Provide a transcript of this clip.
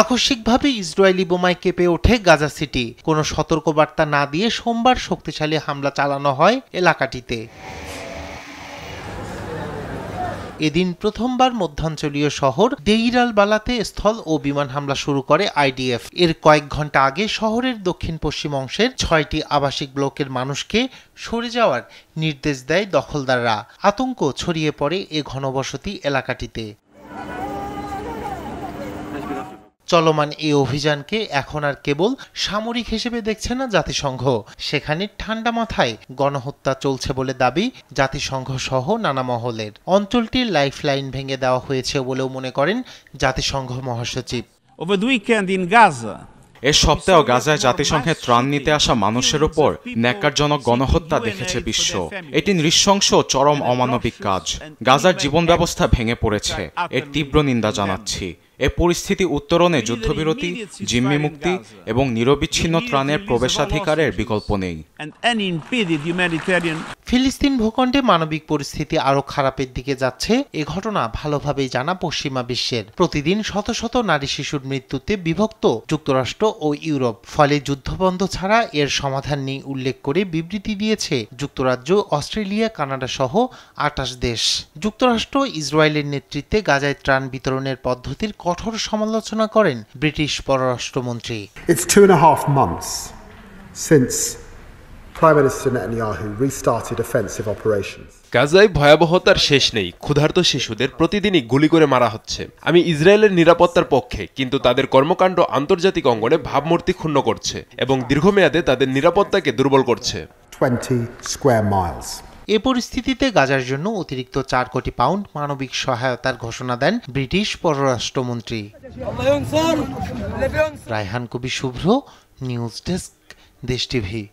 আকস্মিকভাবে ইসরায়েলি বোমায় কেঁপে ওঠে গাজা সিটি। কোনো সতর্কবার্তা না দিয়ে সোমবার শক্তিশালী হামলা চালানো হয় এলাকাটিতে। এদিন প্রথমবার মধ্যাঞ্চলীয় শহর দেইর আল বালাতে স্থল ও বিমান হামলা শুরু করে আইডিএফ। এর কয়েক ঘন্টা আগে শহরের দক্ষিণ পশ্চিম অংশের 6টি আবাসিক ব্লকের মানুষকে সরে যাওয়ার নির্দেশ দেয় দখলদাররা। আতঙ্ক ছড়িয়ে পড়ে এ ঘনবসতি এলাকাটিতে। চলমান এই অভিযানকে এখন আর কেবল সামরিক হিসেবে দেখছে না জাতিসংঘ। সেখানে ঠান্ডা মাথায় গণহত্যা চলছে বলে দাবি জাতিসংঘ সহ নানা মহলের। অঞ্চলটির লাইফলাইন ভেঙে দেওয়া হয়েছে বলেও মনে করেন জাতিসংঘ মহাসচিব। এ সপ্তাহে গাজায় জাতিসংঘের ত্রাণ নিতে আসা মানুষের উপর ন্যাক্কারজনক গণহত্যা দেখেছে বিশ্ব। এটি নৃশংস চরম অমানবিক কাজ। গাজার জীবন ব্যবস্থা ভেঙে পড়েছে, এর তীব্র নিন্দা জানাচ্ছি। এ পরিস্থিতি উত্তরণে যুদ্ধবিরতি, জিম্মি মুক্তি এবং নিরবিচ্ছিন্ন ত্রাণের প্রবেশাধিকারের বিকল্প নেই। ফিলিস্তিন ভূখণ্ডে মানবিক পরিস্থিতি আরো খারাপের দিকে যাচ্ছে এ ঘটনা ভালোভাবেই জানা পশ্চিমা বিশ্বের। প্রতিদিন শত শত নারী শিশুর মৃত্যুতে বিভক্ত যুক্তরাষ্ট্র ও ইউরোপ। ফলে যুদ্ধবন্ধ ছাড়া এর সমাধান নেই উল্লেখ করে বিবৃতি দিয়েছে যুক্তরাজ্য, অস্ট্রেলিয়া, কানাডা সহ 28 দেশ। যুক্তরাষ্ট্র ইসরায়েলের নেতৃত্বে গাজায় ত্রাণ বিতরণের পদ্ধতির কঠোর সমালোচনা করেন ব্রিটিশ পররাষ্ট্রমন্ত্রী। It's 2.5 months since Prime Minister Netanyahu restarted offensive operations. গাজায় ভয়াবহতার শেষ নেই। ক্ষুধার্ত শিশুদের প্রতিদিনই গুলি করে মারা হচ্ছে। আমি ইসরায়েলের নিরাপত্তার পক্ষে, কিন্তু তাদের কর্মকাণ্ড আন্তর্জাতিক অঙ্গনে ভাবমূর্তি ক্ষুণ্ণ করছে এবং দীর্ঘমেয়াদে তাদের নিরাপত্তাকে দুর্বল করছে। 20 square miles. এ পরিস্থিতিতে গাজার জন্য অতিরিক্ত 4 কোটি পাউন্ড মানবিক সহায়তার ঘোষণা দেন ব্রিটিশ পররাষ্ট্রমন্ত্রী। রায়হান কবির শুভ্র, নিউজ ডেস্ক, দেশ টিভি।